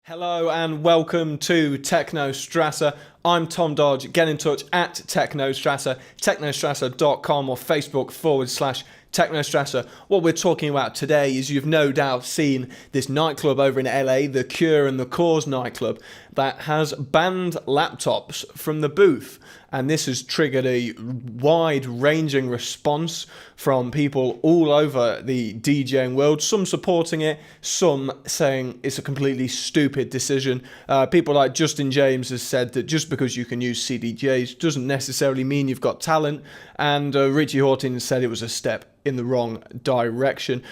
Hello and welcome to TechnoStrasse. I'm Tom Dodge. Get in touch at TechnoStrasse, technostrasse.com or Facebook/TechnoStrasse. What we're talking about today is you've no doubt seen this nightclub over in LA, the Cure and the Cause nightclub, that has banned laptops from the booth. And this has triggered a wide-ranging response from people all over the DJing world, some supporting it, some saying it's a completely stupid decision. People like Justin James has said that just because you can use CDJs doesn't necessarily mean you've got talent, and Richie Hawtin said it was a step in the wrong direction.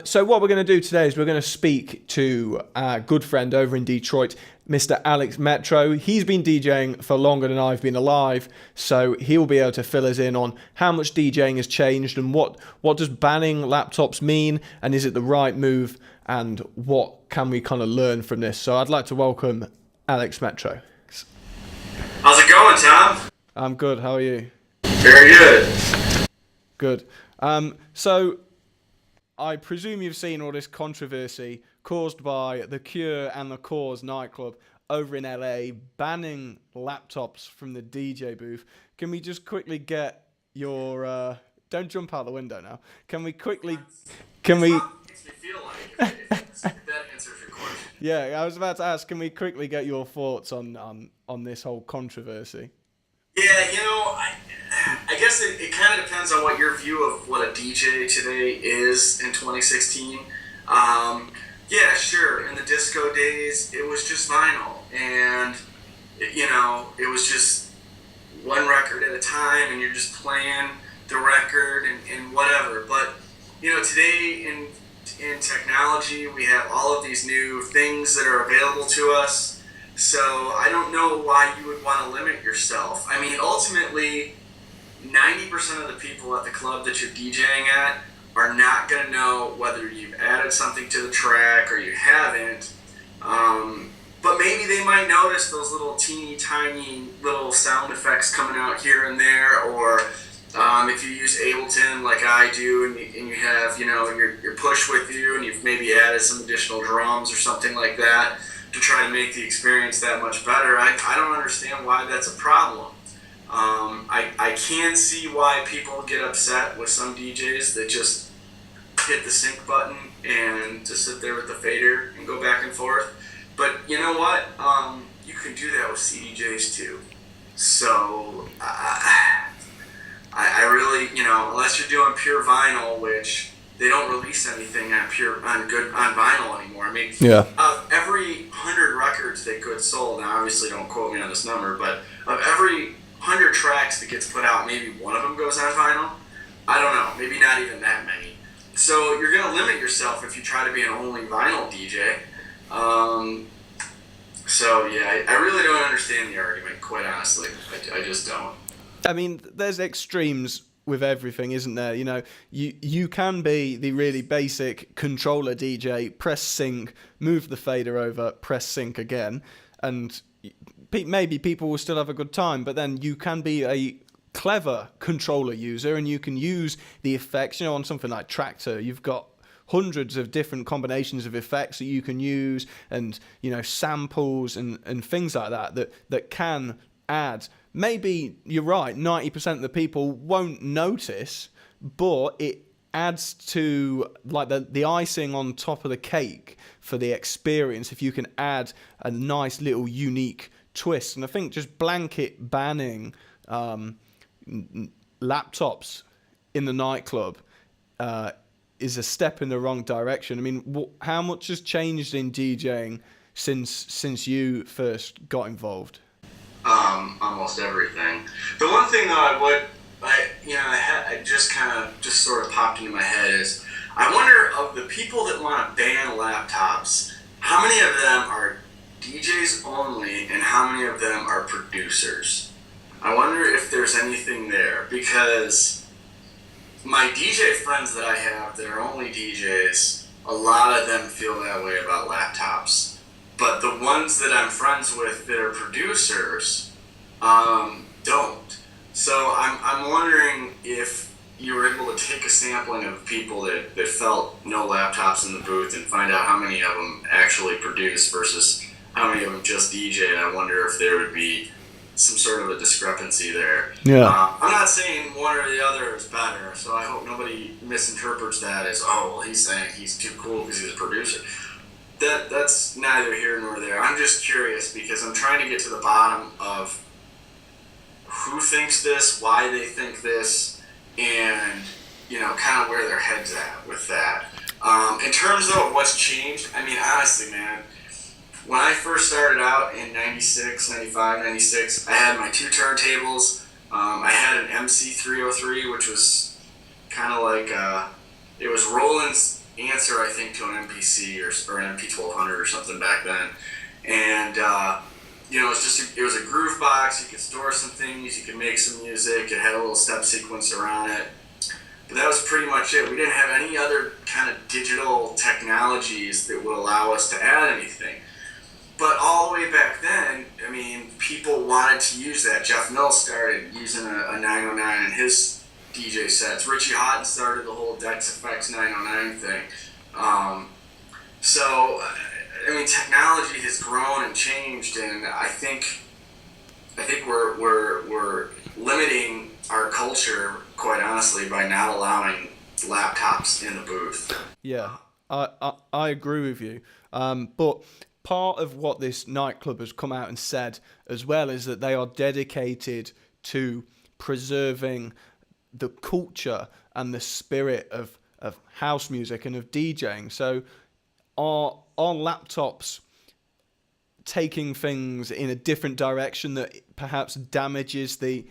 So what we're going to do today is we're going to speak to our good friend over in Detroit, Mr. Alex Metro. He's been DJing for longer than I've been alive, so he'll be able to fill us in on how much DJing has changed and what does banning laptops mean, and is it the right move, and what can we kind of learn from this. So I'd like to welcome Alex Metro. How's it going, Tom? I'm good. How are you? Very good. Good. So I presume you've seen all this controversy caused by the Cure and the Cause nightclub over in LA banning laptops from the DJ booth. Can we just quickly get your don't jump out the window now. Can we quickly makes me feel like if that answers your question. Yeah, I was about to ask, can we quickly get your thoughts on this whole controversy? Yeah, I guess it kind of depends on what your view of what a DJ today is in 2016. Yeah, sure. In the disco days, it was just vinyl, and it was just one record at a time, and you're just playing the record and whatever. But today in technology, we have all of these new things that are available to us. So I don't know why you would want to limit yourself. I mean, ultimately, 90% of the people at the club that you're DJing at are not going to know whether you've added something to the track or you haven't. But maybe they might notice those little teeny tiny little sound effects coming out here and there, or if you use Ableton like I do, and you have your push with you, and you've maybe added some additional drums or something like that to try to make the experience that much better. I don't understand why that's a problem. I can see why people get upset with some DJs that just hit the sync button and just sit there with the fader and go back and forth. But you know what? You can do that with CDJs too. So I really, unless you're doing pure vinyl, which they don't release anything on vinyl anymore. I mean, yeah. Of every 100 records that get sold, now obviously don't quote me on this number, but of every 100 tracks that gets put out, maybe one of them goes on vinyl. I don't know, maybe not even that many. So you're going to limit yourself if you try to be an only vinyl DJ. So yeah, I really don't understand the argument, quite honestly. I just don't. I mean, there's extremes with everything, isn't there? You can be the really basic controller DJ, press sync, move the fader over, press sync again, and maybe people will still have a good time. But then you can be a clever controller user, and you can use the effects. On something like Tractor, you've got hundreds of different combinations of effects that you can use, and samples and things like that can add. Maybe you're right, 90% of the people won't notice, but it adds to like the icing on top of the cake for the experience if you can add a nice little unique twist. And I think just blanket banning laptops in the nightclub is a step in the wrong direction. I mean, how much has changed in DJing since you first got involved? Almost everything. The one thing though I just sort of popped into my head is, I wonder, of the people that want to ban laptops, how many of them are DJs only and how many of them are producers? I wonder if there's anything there, because my DJ friends that I have that are only DJs, a lot of them feel that way about laptops. But the ones that I'm friends with that are producers don't. So I'm wondering if you were able to take a sampling of people that felt no laptops in the booth and find out how many of them actually produce versus how many of them just DJ, and I wonder if there would be some sort of a discrepancy there. Yeah. I'm not saying one or the other is better, so I hope nobody misinterprets that as, oh, well, he's saying he's too cool because he's a producer. That's neither here nor there. I'm just curious because I'm trying to get to the bottom of who thinks this, why they think this, and kind of where their head's at with that. In terms of what's changed, I mean, honestly, man, when I first started out in 96, 95, 96, I had my 2 turntables. I had an MC303, which was kind of like, it was Roland's answer, I think, to an MPC or an MP1200 or something back then. And, it was a groove box. You could store some things. You could make some music. It had a little step sequence around it. But that was pretty much it. We didn't have any other kind of digital technologies that would allow us to add anything. But all the way back then, I mean, people wanted to use that. Jeff Mills started using a 909 in his DJ sets. Richie Houghton started the whole Dex FX 909 thing. So, I mean, technology has grown and changed, and I think we're limiting our culture, quite honestly, by not allowing laptops in the booth. Yeah, I agree with you. But part of what this nightclub has come out and said as well is that they are dedicated to preserving the culture and the spirit of house music and of DJing. So are laptops taking things in a different direction that perhaps damages the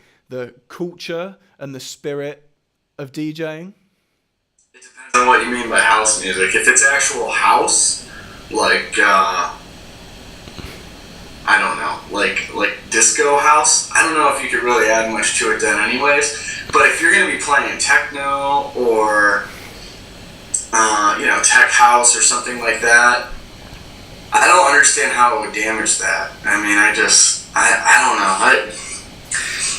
culture and the spirit of DJing? It depends on what you mean by house music. If it's actual house, like I don't know, like disco house, I don't know if you could really add much to it then anyways. But if you're going to be playing techno or tech house or something like that, I don't understand how it would damage that. I mean, I don't know.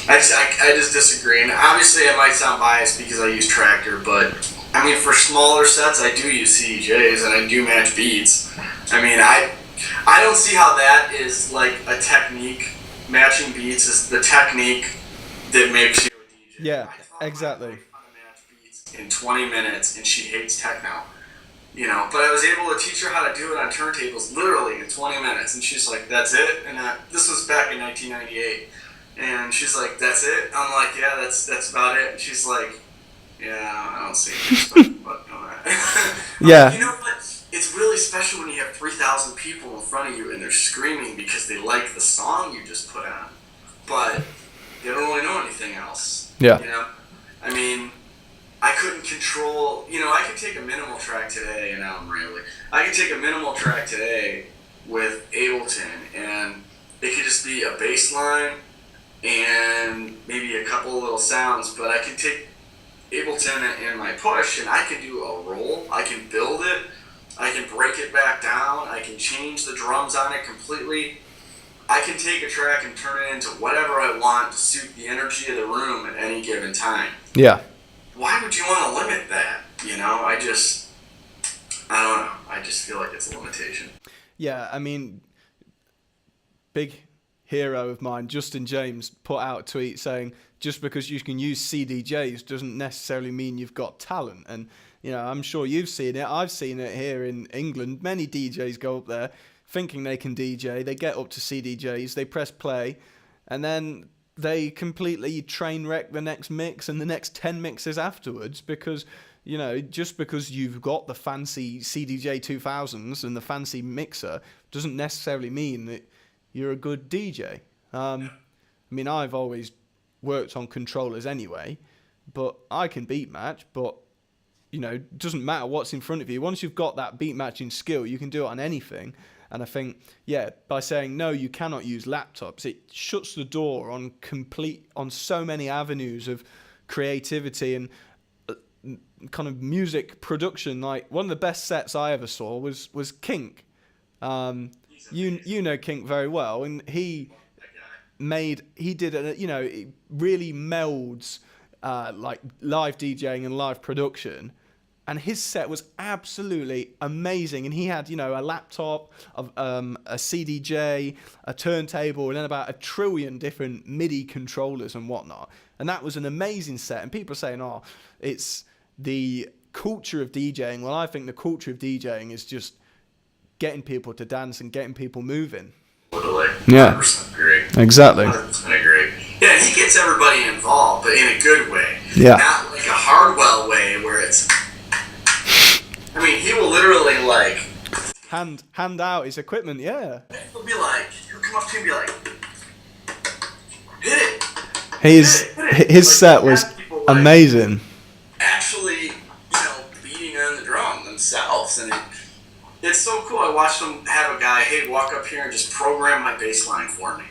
I just disagree. And obviously I might sound biased because I use Tractor, but I mean, for smaller sets, I do use CDJs and I do match beats. I mean, I don't see how that is like a technique. Matching beats is the technique that makes you a DJ. Yeah, exactly. I taught my wife how to match beats in 20 minutes, and she hates techno. But I was able to teach her how to do it on turntables literally in 20 minutes, and she's like, "That's it." And this was back in 1998, and she's like, "That's it." I'm like, "Yeah, that's about it." And she's like, "Yeah, I don't see it." But yeah. You know what? It's really special when you have 3,000 people in front of you and they're screaming because they like the song you just put on, but they don't really know anything else. Yeah. I mean, I couldn't control, I could take a minimal track today, and now I'm rambling. I could take a minimal track today with Ableton, and it could just be a bass line and maybe a couple of little sounds, but I can take Ableton and my push, and I can do a roll, I can build it, I can break it back down, I can change the drums on it completely. I can take a track and turn it into whatever I want to suit the energy of the room at any given time. Yeah. Why would you want to limit that? I don't know. I just feel like it's a limitation. Yeah, I mean, big hero of mine, Justin James, put out a tweet saying, just because you can use CDJs doesn't necessarily mean you've got talent. And, I'm sure you've seen it. I've seen it here in England. Many DJs go up there thinking they can DJ. They get up to CDJs, they press play, and then they completely train wreck the next mix and the next 10 mixes afterwards because, just because you've got the fancy CDJ 2000s and the fancy mixer doesn't necessarily mean that you're a good DJ. I mean, I've always worked on controllers anyway, but I can beat match, but, it doesn't matter what's in front of you. Once you've got that beat matching skill, you can do it on anything. And I think, by saying no, you cannot use laptops, it shuts the door on so many avenues of creativity and kind of music production. Like one of the best sets I ever saw was Kink. You know Kink very well, and he did it really melds like live DJing and live production and his set was absolutely amazing. And he had, a laptop, a CDJ, a turntable, and then about 1 trillion different MIDI controllers and whatnot. And that was an amazing set. And people are saying, oh, it's the culture of DJing. Well, I think the culture of DJing is just getting people to dance and getting people moving. Totally. Yeah. 100% agree. Exactly. 100% agree. Yeah, he gets everybody involved, but in a good way. Yeah. Not like a Hardwell way where it's... I mean, he will literally, like... Hand out his equipment, yeah. He'll be like... He'll come up to you and be like... Hit it! His set was amazing. Actually, beating on the drum themselves, and it's so cool. I watched him have a guy, hey, walk up here and just program my bass line for me,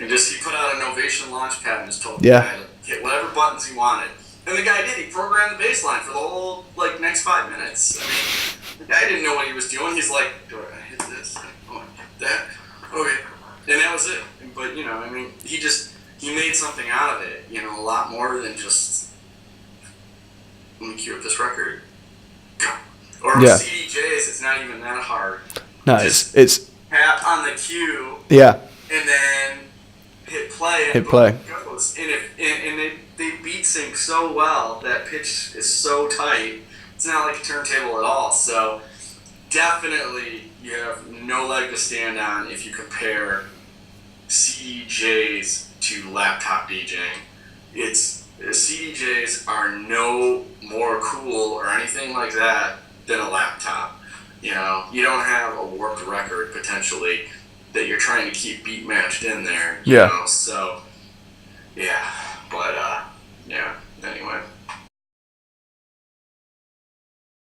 and he put out an Ovation Launchpad and just told the guy to hit whatever buttons he wanted, and the guy did. He programmed the bass line for the whole next 5 minutes. I mean, the guy didn't know what he was doing. He's like, do I hit this? Oh, I hit that. Okay, and that was it. But he made something out of it, a lot more than just, let me cue up this record. Go. Or with CDJs, it's not even that hard. No, it's tap on the cue. Yeah. And then hit play. Hit play. It goes. And they beat sync so well. That pitch is so tight. It's not like a turntable at all. So definitely you have no leg to stand on if you compare CDJs to laptop DJing. CDJs are no more cool or anything like that than a laptop. You don't have a warped record potentially that you're trying to keep beat matched in there. You know? So yeah, but anyway.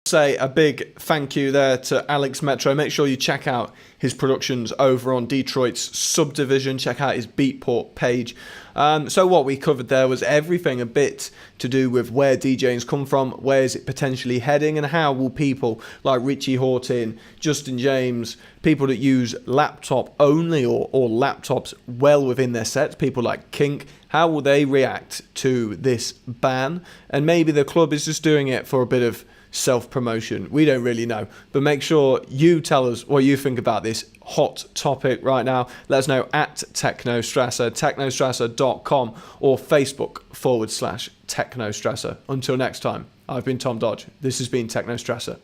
Say a big thank you there to Alex Metro. Make sure you check out his productions over on Detroit's Subdivision. Check out his Beatport page. So what we covered there was everything a bit to do with where DJing's come from, where is it potentially heading, and how will people like Richie Horton, Justin James, people that use laptop only or laptops well within their sets, people like Kink, how will they react to this ban? And maybe the club is just doing it for a bit of self-promotion. We don't really know, but make sure you tell us what you think about this hot topic right now. Let us know at TechnoStrasse, technostrasse.com, or Facebook/TechnoStrasse. Until next time, I've been Tom Dodge. This has been TechnoStrasse.